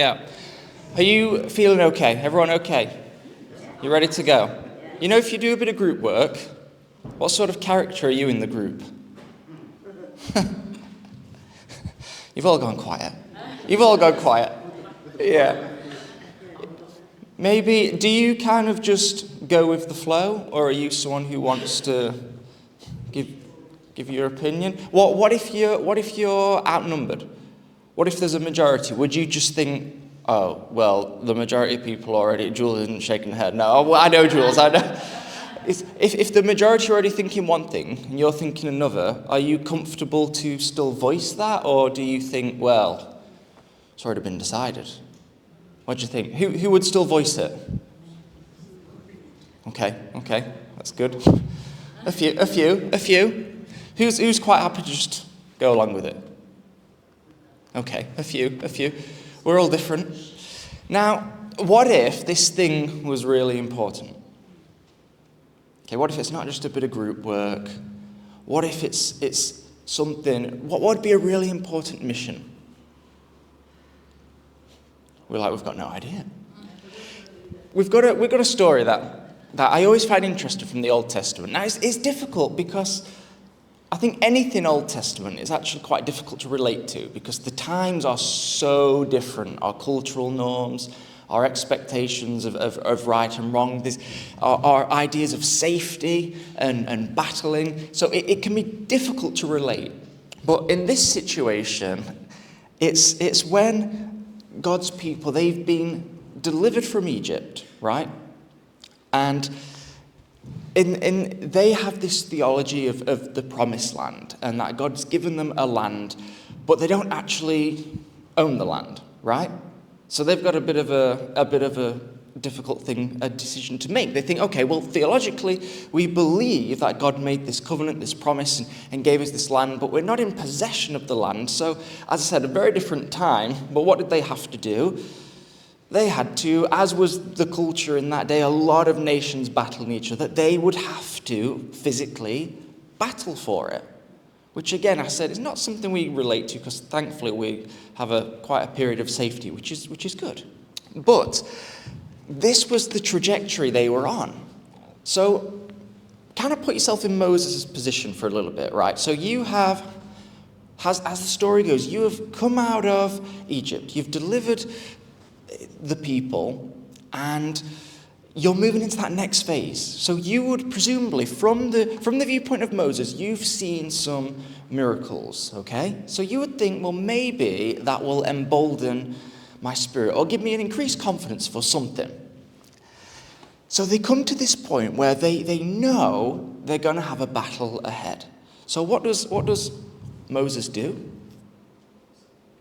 Yeah. Are you feeling okay? Everyone okay? You ready to go? You know, if you do a bit of group work, what sort of character are you in the group? You've all gone quiet. You've all gone quiet. Yeah. Maybe, do you kind of just go with the flow, or are you someone who wants to give your opinion? What if you're outnumbered? What if there's a majority? Would you just think, oh, well, the majority of people already, Jules isn't shaking her head. No, well, I know Jules, I know. If the majority are already thinking one thing and you're thinking another, are you comfortable to still voice that, or do you think, well, it's already been decided? What do you think? Who would still voice it? Okay, that's good. A few. Who's quite happy to just go along with it? Okay, a few. We're all different. Now, what if this thing was really important? Okay, what if it's not just a bit of group work? What if it's something, what would be a really important mission? We've got no idea. We've got a story that I always find interesting from the Old Testament. Now, it's difficult because I think anything Old Testament is actually quite difficult to relate to because the times are so different. Our cultural norms, our expectations of right and wrong, our ideas of safety and battling. So it can be difficult to relate. But in this situation, it's when God's people, they've been delivered from Egypt, right? And they have this theology of the promised land and that God's given them a land, but they don't actually own the land, right? So they've got a bit of a difficult decision to make. They think, okay, well, theologically, we believe that God made this covenant, this promise, and gave us this land, but we're not in possession of the land. So, as I said, a very different time, but what did they have to do? They had to, as was the culture in that day, a lot of nations battling each other, they would have to physically battle for it. Which again, I said, is not something we relate to because thankfully we have quite a period of safety, which is good. But this was the trajectory they were on. So kind of put yourself in Moses' position for a little bit, right? So you have, as the story goes, you have come out of Egypt, you've delivered the people, and you're moving into that next phase. So you would presumably, from the viewpoint of Moses, you've seen some miracles, okay? So you would think, well, maybe that will embolden my spirit or give me an increased confidence for something. So they come to this point where they know they're going to have a battle ahead. So what does Moses do?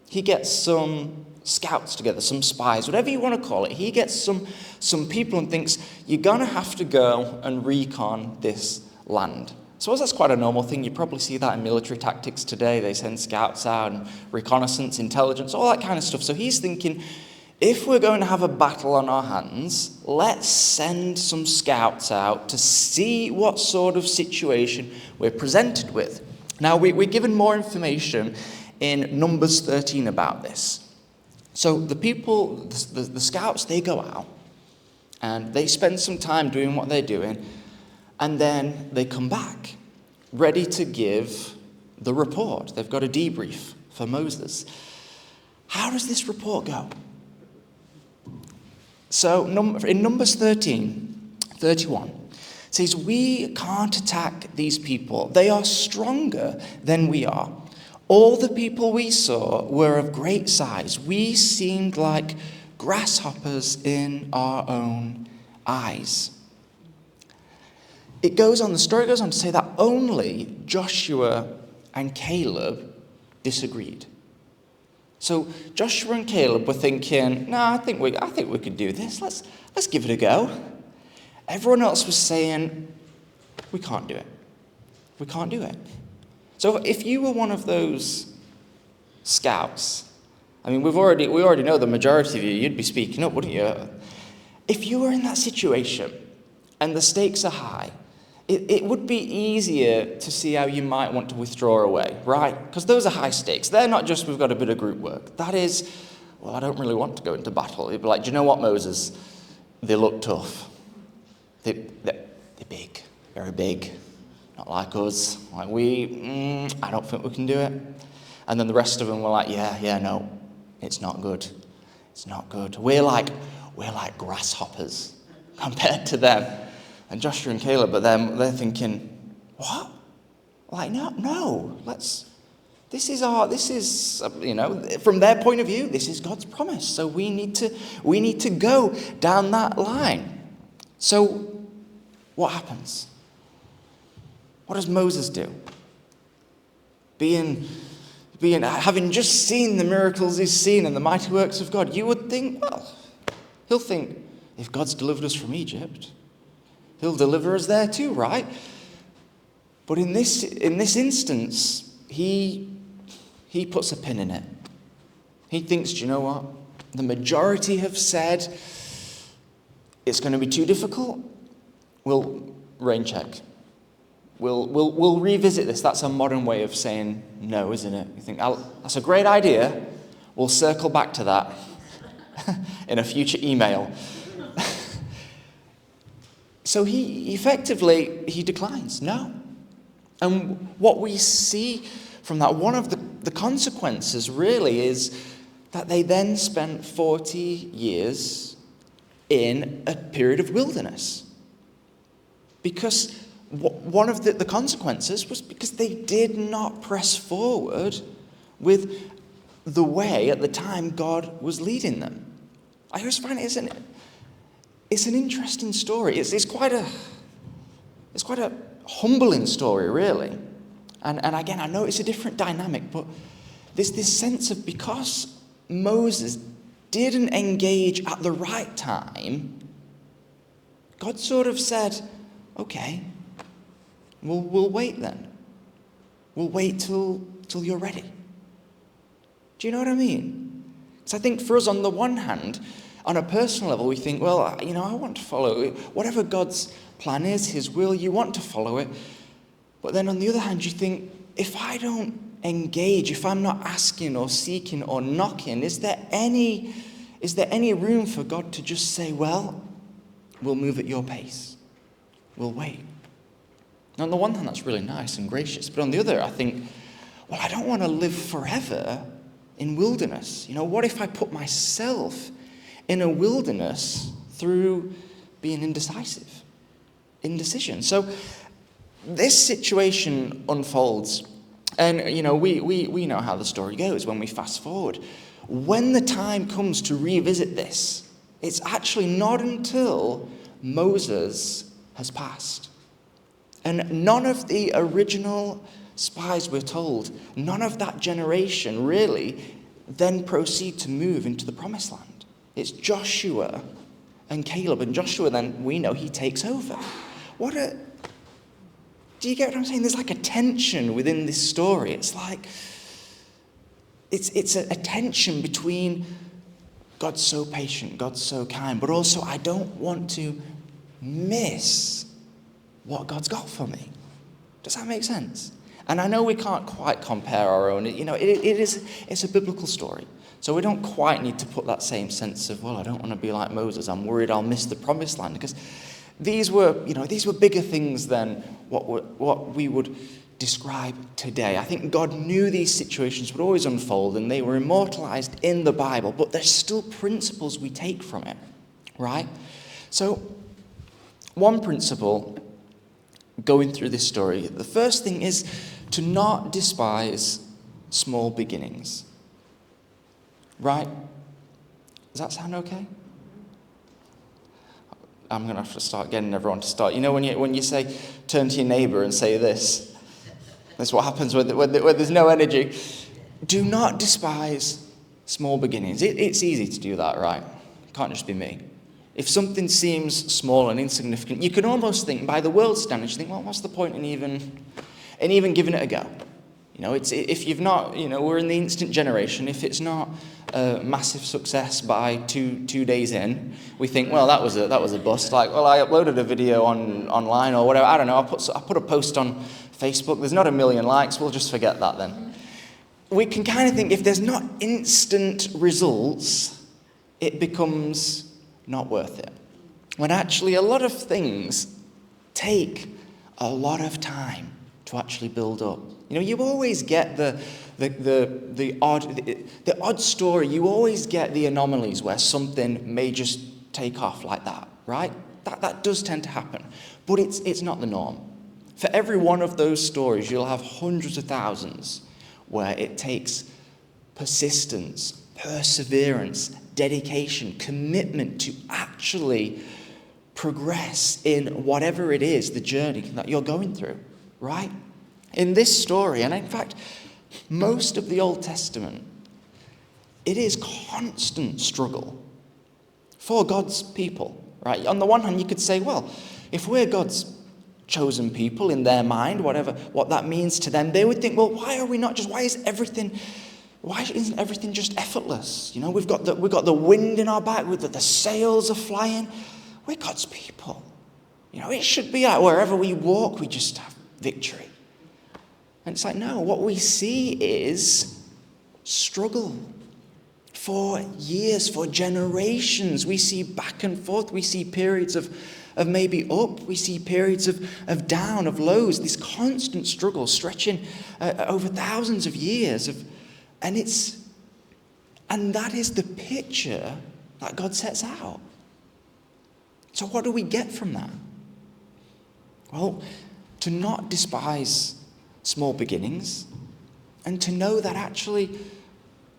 He gets some scouts together, some spies, whatever you want to call it. He gets some people and thinks, you're going to have to go and recon this land. So that's quite a normal thing. You probably see that in military tactics today. They send scouts out and reconnaissance, intelligence, all that kind of stuff. So he's thinking, if we're going to have a battle on our hands, let's send some scouts out to see what sort of situation we're presented with. Now, we're given more information in Numbers 13 about this. So the people, the scouts, they go out and they spend some time doing what they're doing, and then they come back ready to give the report. They've got a debrief for Moses. How does this report go? So in Numbers 13:31, it says, we can't attack these people. They are stronger than we are. All the people we saw were of great size. We seemed like grasshoppers in our own eyes. The story goes on to say that only Joshua and Caleb disagreed. So Joshua and Caleb were thinking, no, I think we could do this. Let's give it a go. Everyone else was saying, we can't do it. We can't do it. So if you were one of those scouts, I mean, we already know the majority of you'd be speaking up, wouldn't you? If you were in that situation and the stakes are high, it would be easier to see how you might want to withdraw away, right? Because those are high stakes. They're not just, we've got a bit of group work. That is, well, I don't really want to go into battle. He'd be like, do you know what, Moses? They look tough. They're big, very big. Not like us. Like I don't think we can do it. And then the rest of them were like, no, it's not good. It's not good. We're like grasshoppers compared to them. And Joshua and Caleb, but they're thinking, what? Like, no, this is, from their point of view, this is God's promise. So we need to go down that line. So what happens? What does Moses do? Having just seen the miracles he's seen and the mighty works of God, you would think, well, he'll think, if God's delivered us from Egypt, he'll deliver us there too, right? But in this instance, he puts a pin in it. He thinks, do you know what? The majority have said it's going to be too difficult. We'll rain check. We'll revisit this. That's a modern way of saying no, isn't it? You think, that's a great idea. We'll circle back to that in a future email. So he declines, no. And what we see from that, one of the consequences really is that they then spent 40 years in a period of wilderness. Because one of the consequences was because they did not press forward with the way at the time God was leading them. I always find it's an interesting story. It's quite a humbling story, really. And again, I know it's a different dynamic, but there's this sense of, because Moses didn't engage at the right time, God sort of said, okay, we'll wait then. We'll wait till you're ready. Do you know what I mean? Because I think for us, on the one hand, on a personal level, we think, well, I want to follow whatever God's plan is, his will, you want to follow it. But then on the other hand, you think, if I don't engage, if I'm not asking or seeking or knocking, is there any room for God to just say, well, we'll move at your pace. We'll wait. And on the one hand, that's really nice and gracious. But on the other, I think, well, I don't want to live forever in wilderness. What if I put myself in a wilderness through being indecision? So this situation unfolds. And, we know how the story goes when we fast forward. When the time comes to revisit this, it's actually not until Moses has passed. And none of the original spies, we're told, none of that generation really then proceed to move into the promised land. It's Joshua and Caleb. And Joshua then, we know, he takes over. Do you get what I'm saying? There's like a tension within this story. It's like, it's a tension between God's so patient, God's so kind, but also I don't want to miss what God's got for me. Does that make sense? And I know we can't quite compare our own. It's a biblical story. So we don't quite need to put that same sense of, well, I don't want to be like Moses. I'm worried I'll miss the promised land. Because these were bigger things than what we would describe today. I think God knew these situations would always unfold, and they were immortalized in the Bible, but there's still principles we take from it, right? So one principle going through this story, the first thing is to not despise small beginnings, right? Does that sound okay? I'm going to have to start getting everyone to start. When you say, turn to your neighbor and say this, that's what happens when there's no energy. Do not despise small beginnings. It's easy to do that, right? It can't just be me. If something seems small and insignificant, you can almost think, by the world's standards, you think, well, what's the point in even giving it a go? If you've not, we're in the instant generation. If it's not a massive success by two days in, we think, well, that was a bust. Like, well, I uploaded a video online or whatever. I don't know. I put a post on Facebook. There's not 1 million likes. We'll just forget that then. we can kind of think if there's not instant results, it becomes not worth it. When actually a lot of things take a lot of time to actually build up. You always get the odd story. You always get the anomalies where something may just take off like that, right? That does tend to happen, but it's not the norm. For every one of those stories, you'll have hundreds of thousands where it takes persistence, perseverance, dedication, commitment to actually progress in whatever it is, the journey that you're going through, right? In this story, and in fact, most of the Old Testament, it is constant struggle for God's people, right? On the one hand, you could say, well, if we're God's chosen people in their mind, what that means to them, they would think, well, why isn't everything just effortless? We've got the wind in our back, the sails are flying. We're God's people. It should be like wherever we walk, we just have victory. And it's like, no, what we see is struggle for years, for generations. We see back and forth. We see periods of maybe up. We see periods of down, of lows, this constant struggle stretching over thousands of years. And that is the picture that God sets out. So what do we get from that? Well, to not despise small beginnings, and to know that actually,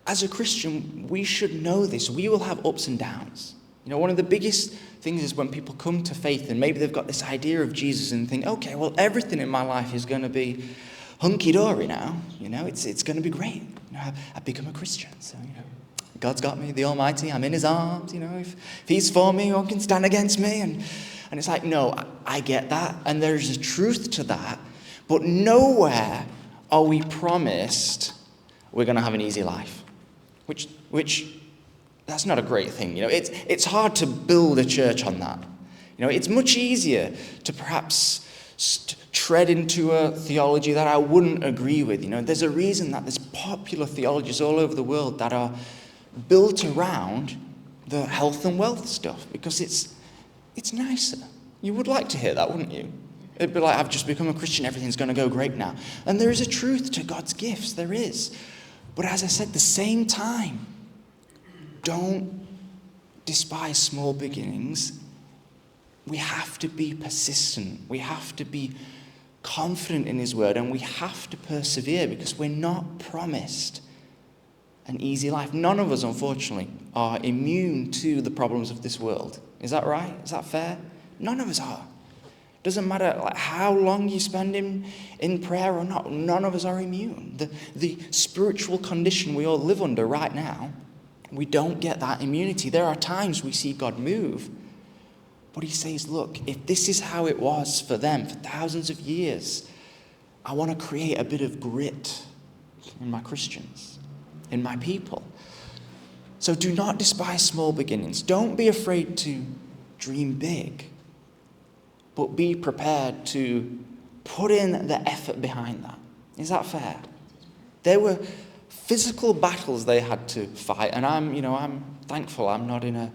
as a Christian, we should know this. We will have ups and downs. One of the biggest things is when people come to faith and maybe they've got this idea of Jesus and think, okay, well, everything in my life is going to be hunky-dory now. It's going to be great. I've become a Christian, so, God's got me, the Almighty, I'm in his arms. If he's for me, who can stand against me? And it's like, no, I get that, and there's a truth to that, but nowhere are we promised we're going to have an easy life, which that's not a great thing. It's hard to build a church on that. It's much easier to perhaps tread into a theology that I wouldn't agree with. There's a reason that there's popular theologies all over the world that are built around the health and wealth stuff, because it's nicer. You would like to hear that, wouldn't you? It'd be like, I've just become a Christian, everything's going to go great now. And there is a truth to God's gifts, there is. But as I said, at the same time, don't despise small beginnings. We have to be persistent. We have to be confident in his word, and we have to persevere, because we're not promised an easy life. None of us, unfortunately, are immune to the problems of this world. Is that right? Is that fair? None of us are. Doesn't matter how long you spend in prayer or not, none of us are immune. The spiritual condition we all live under right now, we don't get that immunity. There are times we see God move, but he says, look, if this is how it was for them for thousands of years, I want to create a bit of grit in my Christians, in my people. So do not despise small beginnings. Don't be afraid to dream big, but be prepared to put in the effort behind that. Is that fair? There were physical battles they had to fight, and I'm thankful I'm not in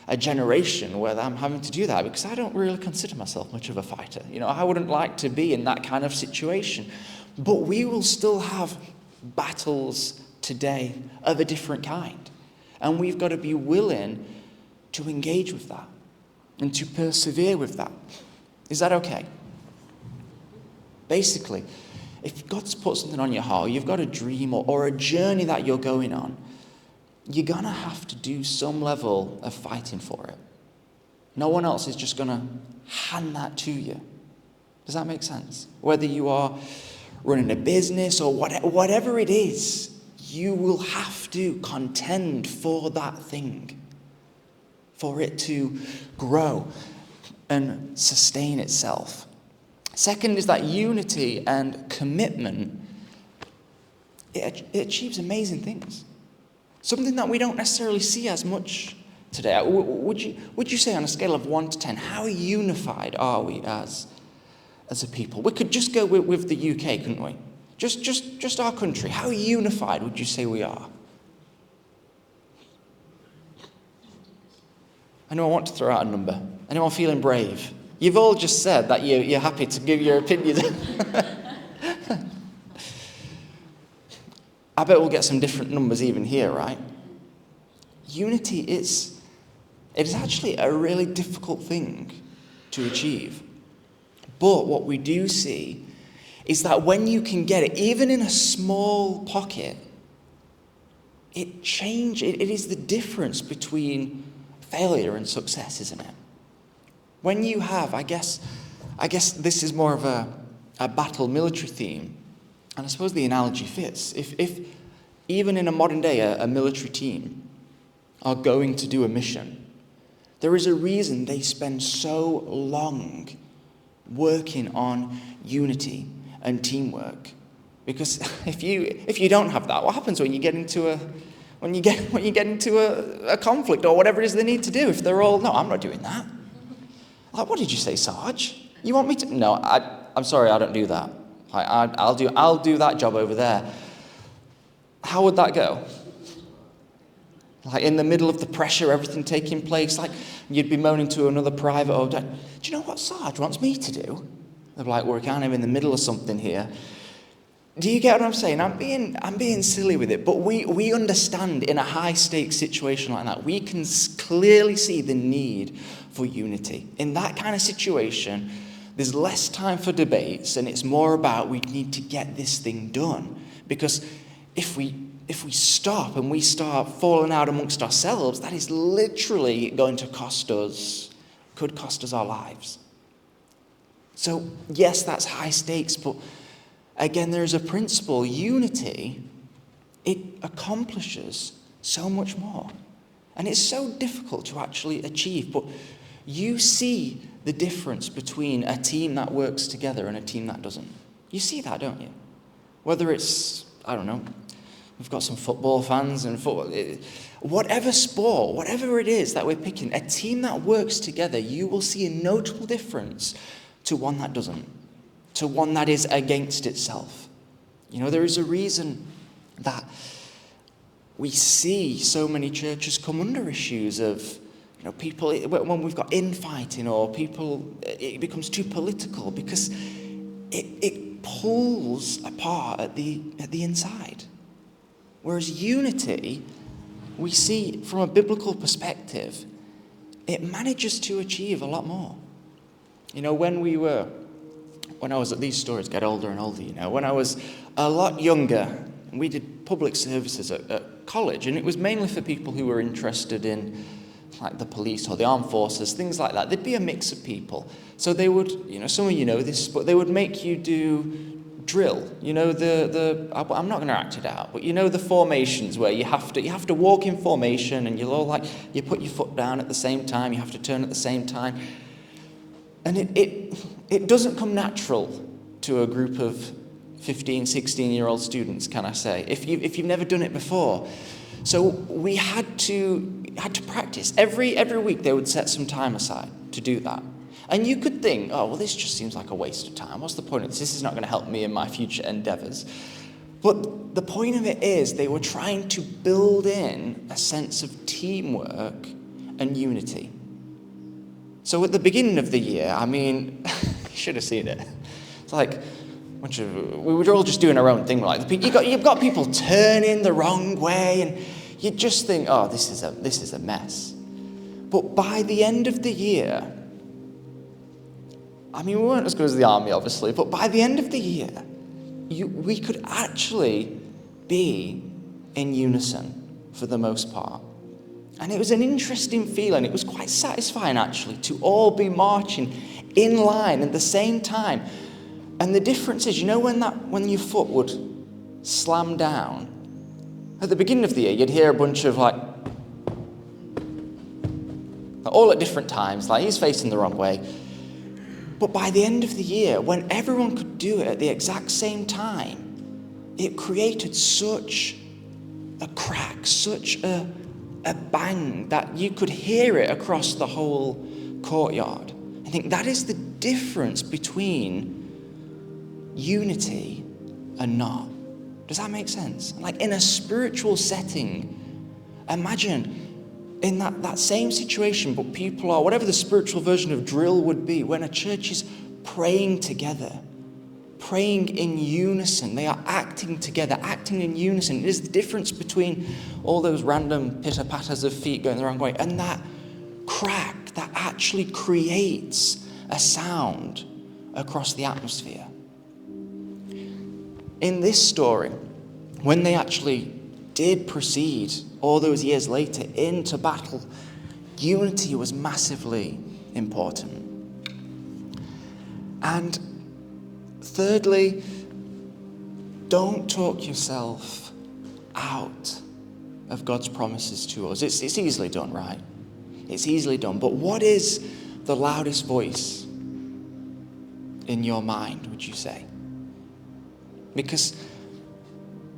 a generation where I'm having to do that, because I don't really consider myself much of a fighter. I wouldn't like to be in that kind of situation. But we will still have battles today of a different kind. And we've got to be willing to engage with that and to persevere with that. Is that okay? Basically, if God's put something on your heart, you've got a dream or a journey that you're going on, you're going to have to do some level of fighting for it. No one else is just going to hand that to you. Does that make sense? Whether you are running a business or whatever it is, you will have to contend for that thing, for it to grow and sustain itself. Second is that unity and commitment, it achieves amazing things. Something that we don't necessarily see as much today. Would you say on a scale of 1 to 10, how unified are we as a people? We could just go with the UK, couldn't we? Just our country. How unified would you say we are? Anyone want to throw out a number? Anyone feeling brave? You've all just said that you're happy to give your opinion. I bet we'll get some different numbers even here, right? Unity is actually a really difficult thing to achieve. But what we do see is that when you can get it, even in a small pocket, it is the difference between failure and success, isn't it? When you have, I guess this is more of a battle military theme, and I suppose the analogy fits. If even in a modern day, a military team are going to do a mission, there is a reason they spend so long working on unity and teamwork. Because if you don't have that, what happens when you get into a conflict or whatever it is they need to do? If they're all, no, I'm not doing that. Like, what did you say, Sarge? You want me to? No, I'm sorry, I don't do that. Like, I'll do that job over there. How would that go? Like, in the middle of the pressure, everything taking place, like you'd be moaning to another private, oh, do you know what Sarge wants me to do? They'd be like, we're kind of in the middle of something here. Do you get what I'm saying? I'm being silly with it, but we understand in a high-stakes situation like that, we can clearly see the need for unity. In that kind of situation, there's less time for debates, and it's more about we need to get this thing done. Because if we stop and we start falling out amongst ourselves, that is literally going to could cost us our lives. So, yes, that's high stakes, but again, there's a principle. Unity, it accomplishes so much more. And it's so difficult to actually achieve, but you see the difference between a team that works together and a team that doesn't. You see that, don't you? Whether it's, I don't know, we've got some football fans and whatever sport, whatever it is that we're picking, a team that works together, you will see a notable difference to one that doesn't, to one that is against itself. You know, there is a reason that we see so many churches come under issues of, you know, people, when we've got infighting or people, it becomes too political because it pulls apart at the inside. Whereas unity, we see from a biblical perspective, it manages to achieve a lot more. You know, when I was, these stories get older and older, you know, when I was a lot younger, we did public services at college, and it was mainly for people who were interested in, like, the police or the armed forces, things like that. There'd be a mix of people. So they would, you know, some of you know this, but they would make you do drill. You know, I'm not going to act it out, but you know the formations where you have to walk in formation, and you'll all, like, you put your foot down at the same time, you have to turn at the same time. And it doesn't come natural to a group of 15, 16-year-old students, can I say, if you've never done it before. So we had to practice. Every week they would set some time aside to do that. And you could think, oh, well, this just seems like a waste of time. What's the point of this? This is not going to help me in my future endeavors. But the point of it is they were trying to build in a sense of teamwork and unity. So at the beginning of the year, I mean, you should have seen it. It's like, we were all just doing our own thing. Like, you've got people turning the wrong way, and you just think, oh, this is a mess. But by the end of the year, I mean, we weren't as good as the army, obviously, but by the end of the year, we could actually be in unison for the most part. And it was an interesting feeling. It was quite satisfying, actually, to all be marching in line at the same time. And the difference is, you know, when your foot would slam down, at the beginning of the year, you'd hear a bunch of, like, all at different times, like, he's facing the wrong way. But by the end of the year, when everyone could do it at the exact same time, it created such a crack, such a bang that you could hear it across the whole courtyard. I think that is the difference between unity and not. Does that make sense? Like in a spiritual setting, imagine in that same situation, but people are, whatever the spiritual version of drill would be, when a church is praying together, praying in unison, they are acting together, acting in unison. It is the difference between all those random pitter-patters of feet going the wrong way and that crack that actually creates a sound across the atmosphere. In this story, when they actually did proceed all those years later into battle, unity was massively important. And thirdly, don't talk yourself out of God's promises to us. It's easily done, right? It's easily done. But what is the loudest voice in your mind, would you say? Because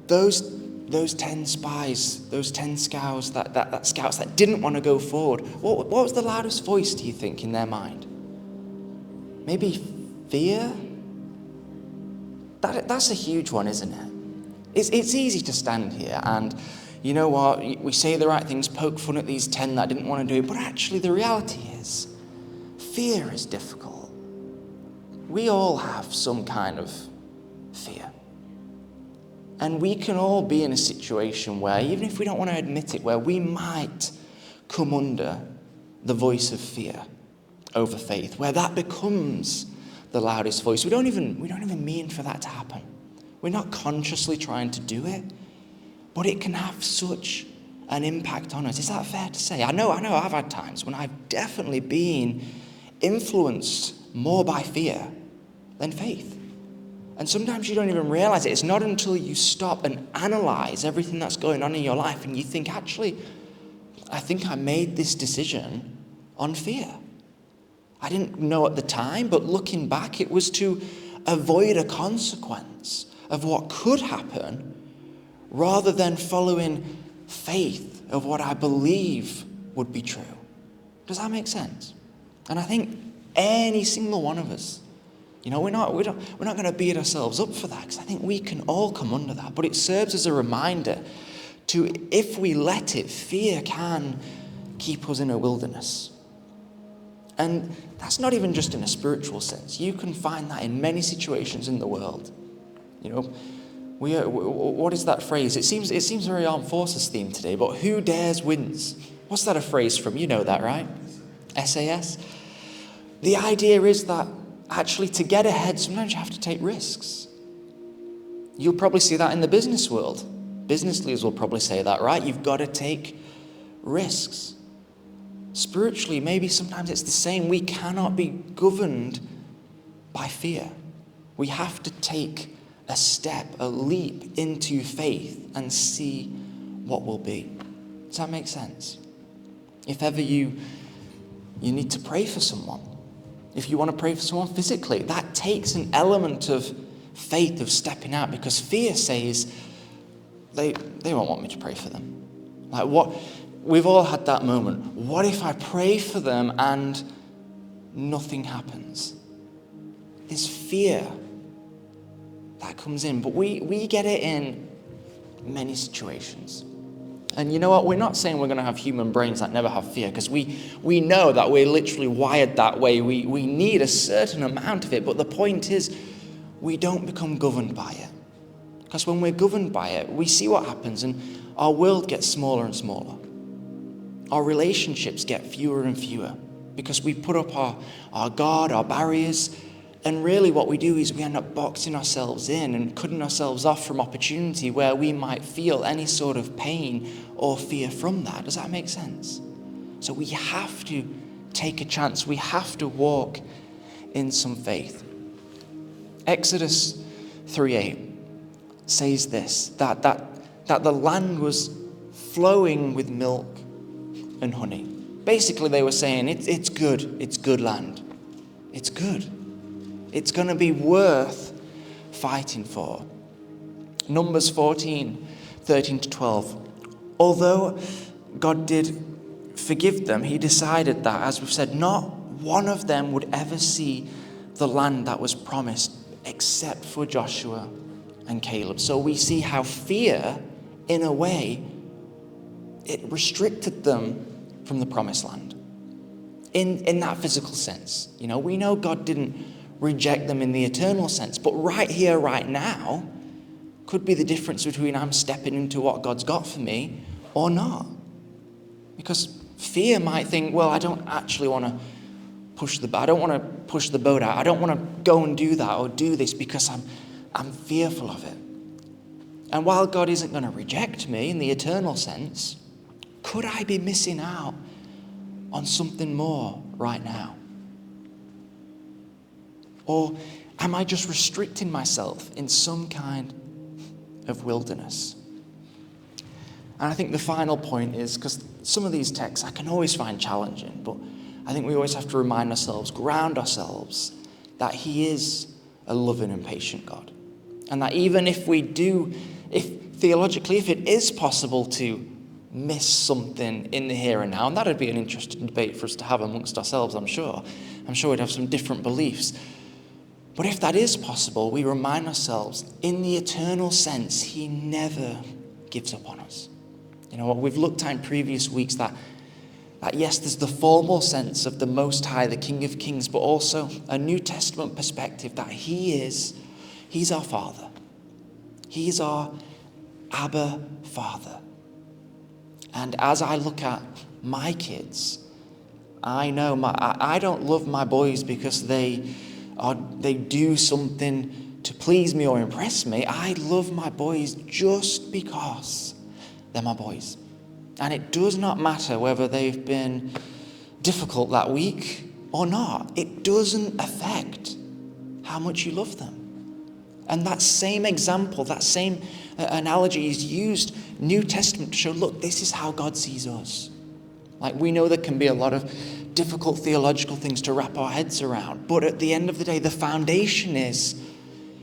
those 10 spies, those 10 scouts that didn't want to go forward, what was the loudest voice, do you think, in their mind? Maybe fear? That's a huge one, isn't it? It's easy to stand here and, you know what, we say the right things, poke fun at these 10 that didn't want to do it, but actually the reality is, fear is difficult. We all have some kind of fear. And we can all be in a situation where, even if we don't want to admit it, where we might come under the voice of fear over faith, where that becomes the loudest voice. We don't even mean for that to happen. We're not consciously trying to do it, but it can have such an impact on us. Is that fair to say? I know I've had times when I've definitely been influenced more by fear than faith. And sometimes you don't even realize it. It's not until you stop and analyze everything that's going on in your life and you think, actually, I think I made this decision on fear. I didn't know at the time, but looking back, it was to avoid a consequence of what could happen rather than following faith of what I believe would be true. Does that make sense? And I think any single one of us, you know, we're not going to beat ourselves up for that, because I think we can all come under that. But it serves as a reminder to, if we let it, fear can keep us in a wilderness. And that's not even just in a spiritual sense. You can find that in many situations in the world. You know, what is that phrase? It seems very Armed Forces themed today, but who dares wins. What's that a phrase from? You know that, right? SAS. The idea is that actually to get ahead, sometimes you have to take risks. You'll probably see that in the business world. Business leaders will probably say that, right? You've got to take risks. Spiritually, maybe sometimes it's the same. We cannot be governed by fear. We have to take a step, a leap into faith and see what will be. Does that make sense? If ever you need to pray for someone, if you want to pray for someone physically, that takes an element of faith, of stepping out, because fear says they won't want me to pray for them. Like, what? We've all had that moment. What if I pray for them and nothing happens? There's fear that comes in, but we get it in many situations. And you know what? We're not saying we're going to have human brains that never have fear, because we know that we're literally wired that way. We need a certain amount of it, but the point is we don't become governed by it. Because when we're governed by it, we see what happens, and our world gets smaller and smaller. Our relationships get fewer and fewer because we put up our guard, our barriers, and really what we do is we end up boxing ourselves in and cutting ourselves off from opportunity where we might feel any sort of pain or fear from that. Does that make sense? So we have to take a chance. We have to walk in some faith. Exodus 3:8 says this, that the land was flowing with milk and honey. Basically, they were saying, it's good land. It's good. It's going to be worth fighting for. Numbers 14:13-12. Although God did forgive them, he decided that, as we've said, not one of them would ever see the land that was promised except for Joshua and Caleb. So we see how fear, in a way, it restricted them from the promised land. In that physical sense. We know God didn't reject them in the eternal sense, but right here, right now, could be the difference between I'm stepping into what God's got for me or not. Because fear might think, well, I don't actually want to push the boat out. I don't want to go and do that or do this because I'm fearful of it. And while God isn't going to reject me in the eternal sense, could I be missing out on something more right now? Or am I just restricting myself in some kind of wilderness? And I think the final point is, because some of these texts I can always find challenging, but I think we always have to remind ourselves, ground ourselves, that he is a loving and patient God. And that even if theologically, if it is possible to miss something in the here and now, and that would be an interesting debate for us to have amongst ourselves, I'm sure we'd have some different beliefs. But if that is possible, we remind ourselves, in the eternal sense, he never gives up on us. What we've looked at in previous weeks, that yes, there's the formal sense of the Most High, the King of Kings, but also a New Testament perspective that he's our Father. He's our Abba Father. And as I look at my kids, I know I don't love my boys because they do something to please me or impress me. I love my boys just because they're my boys. And it does not matter whether they've been difficult that week or not. It doesn't affect how much you love them. And that same example, that same analogy is used New Testament to show, look, this is how God sees us. Like, we know there can be a lot of difficult theological things to wrap our heads around, but at the end of the day, the foundation is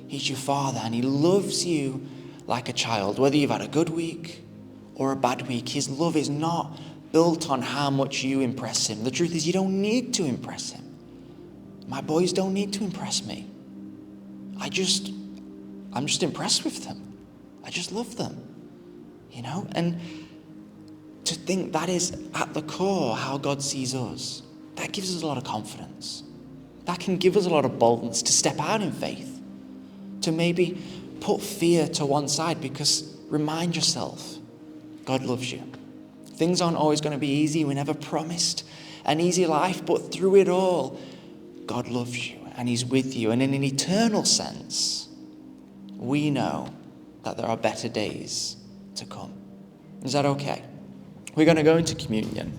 he's your Father and he loves you like a child. Whether you've had a good week or a bad week, his love is not built on how much you impress him. The truth is, you don't need to impress him. My boys don't need to impress me. I'm just impressed with them. I just love them, and to think that is at the core how God sees us, that gives us a lot of confidence. That can give us a lot of boldness to step out in faith, to maybe put fear to one side, because remind yourself, God loves you. Things aren't always going to be easy. We're never promised an easy life, but through it all, God loves you and he's with you. And in an eternal sense, we know that there are better days to come. Is that okay? We're going to go into communion.